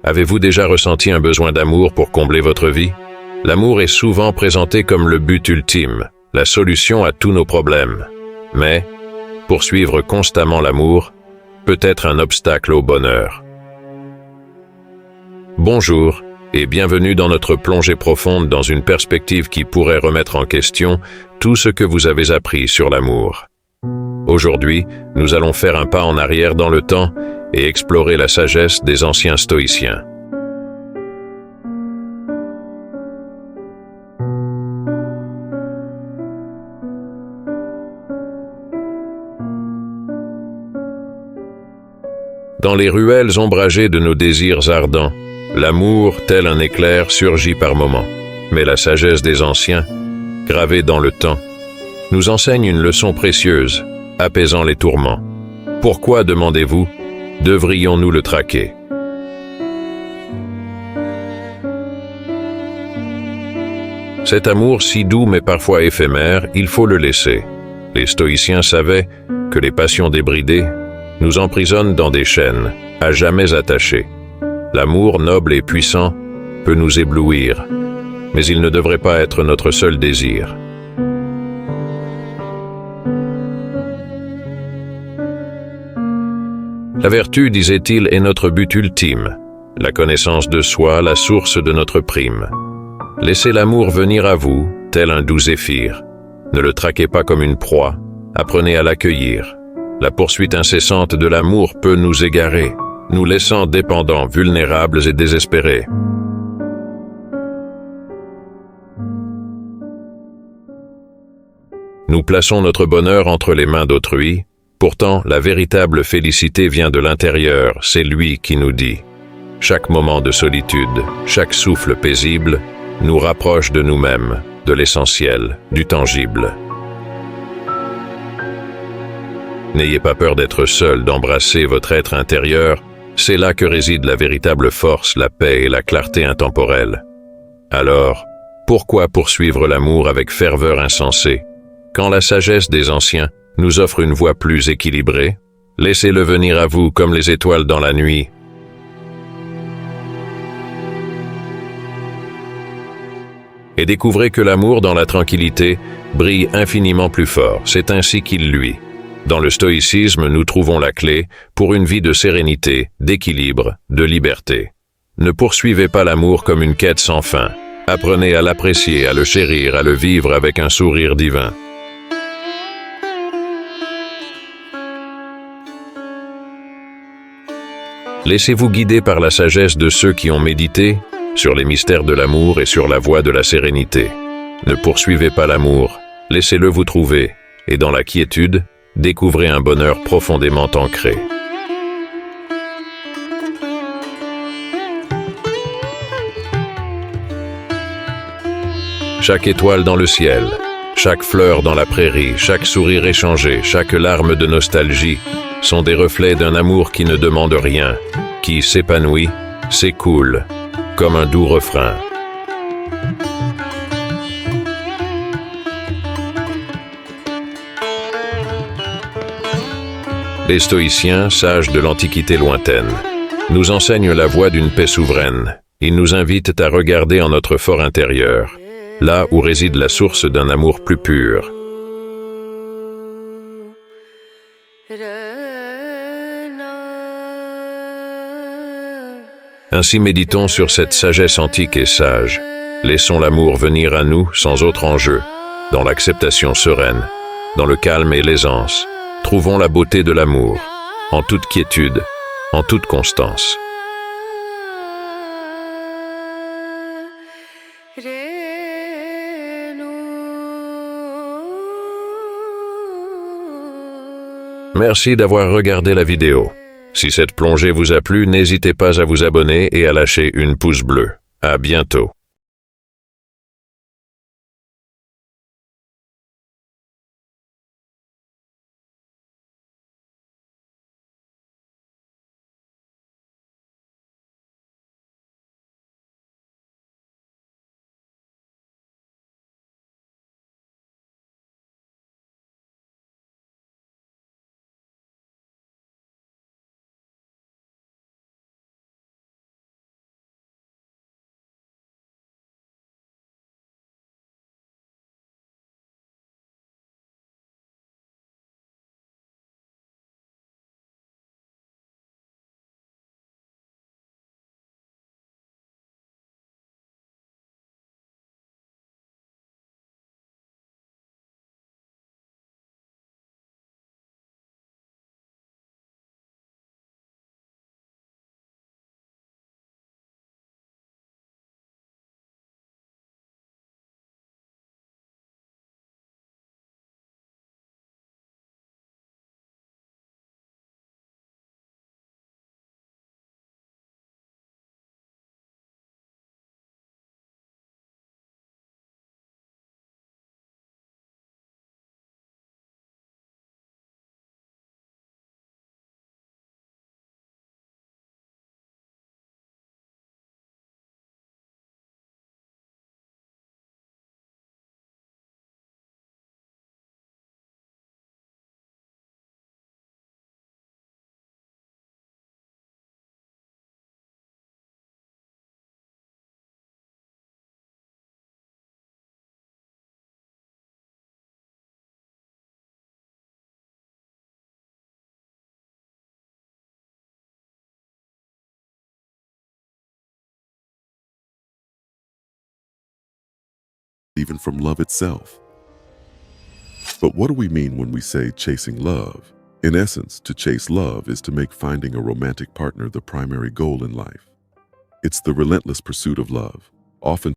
Avez-vous déjà ressenti un besoin d'amour pour combler votre vie? L'amour est souvent présenté comme le but ultime, la solution à tous nos problèmes. Mais, poursuivre constamment l'amour peut être un obstacle au bonheur. Bonjour, et bienvenue dans notre plongée profonde dans une perspective qui pourrait remettre en question tout ce que vous avez appris sur l'amour. Aujourd'hui, nous allons faire un pas en arrière dans le temps et explorer la sagesse des anciens stoïciens. Dans les ruelles ombragées de nos désirs ardents, l'amour, tel un éclair, surgit par moments. Mais la sagesse des anciens, gravée dans le temps, nous enseigne une leçon précieuse, apaisant les tourments. Pourquoi, demandez-vous, devrions-nous le traquer? Cet amour si doux mais parfois éphémère, il faut le laisser. Les stoïciens savaient que les passions débridées nous emprisonnent dans des chaînes, à jamais attachées. L'amour noble et puissant peut nous éblouir, mais il ne devrait pas être notre seul désir. La vertu, disait-il, est notre but ultime. La connaissance de soi, la source de notre prime. Laissez l'amour venir à vous, tel un doux zéphyr. Ne le traquez pas comme une proie, apprenez à l'accueillir. La poursuite incessante de l'amour peut nous égarer, nous laissant dépendants, vulnérables et désespérés. Nous plaçons notre bonheur entre les mains d'autrui. Pourtant, la véritable félicité vient de l'intérieur, c'est lui qui nous dit. Chaque moment de solitude, chaque souffle paisible, nous rapproche de nous-mêmes, de l'essentiel, du tangible. N'ayez pas peur d'être seul, d'embrasser votre être intérieur, c'est là que réside la véritable force, la paix et la clarté intemporelle. Alors, pourquoi poursuivre l'amour avec ferveur insensée, quand la sagesse des anciens nous offre une voie plus équilibrée? Laissez-le venir à vous comme les étoiles dans la nuit. Et découvrez que l'amour dans la tranquillité brille infiniment plus fort, c'est ainsi qu'il luit. Dans le stoïcisme, nous trouvons la clé pour une vie de sérénité, d'équilibre, de liberté. Ne poursuivez pas l'amour comme une quête sans fin. Apprenez à l'apprécier, à le chérir, à le vivre avec un sourire divin. Laissez-vous guider par la sagesse de ceux qui ont médité sur les mystères de l'amour et sur la voie de la sérénité. Ne poursuivez pas l'amour, laissez-le vous trouver, et dans la quiétude, découvrez un bonheur profondément ancré. Chaque étoile dans le ciel, chaque fleur dans la prairie, chaque sourire échangé, chaque larme de nostalgie sont des reflets d'un amour qui ne demande rien, qui s'épanouit, s'écoule, comme un doux refrain. Les stoïciens, sages de l'Antiquité lointaine, nous enseignent la voie d'une paix souveraine. Ils nous invitent à regarder en notre fort intérieur, là où réside la source d'un amour plus pur. Ainsi méditons sur cette sagesse antique et sage. Laissons l'amour venir à nous sans autre enjeu, dans l'acceptation sereine, dans le calme et l'aisance. Trouvons la beauté de l'amour, en toute quiétude, en toute constance. Merci d'avoir regardé la vidéo. Si cette plongée vous a plu, n'hésitez pas à vous abonner et à lâcher une pouce bleu. À bientôt. even from love itself. But what do we mean when we say chasing love? In essence, to chase love is to make finding a romantic partner the primary goal in life. It's the relentless pursuit of love, often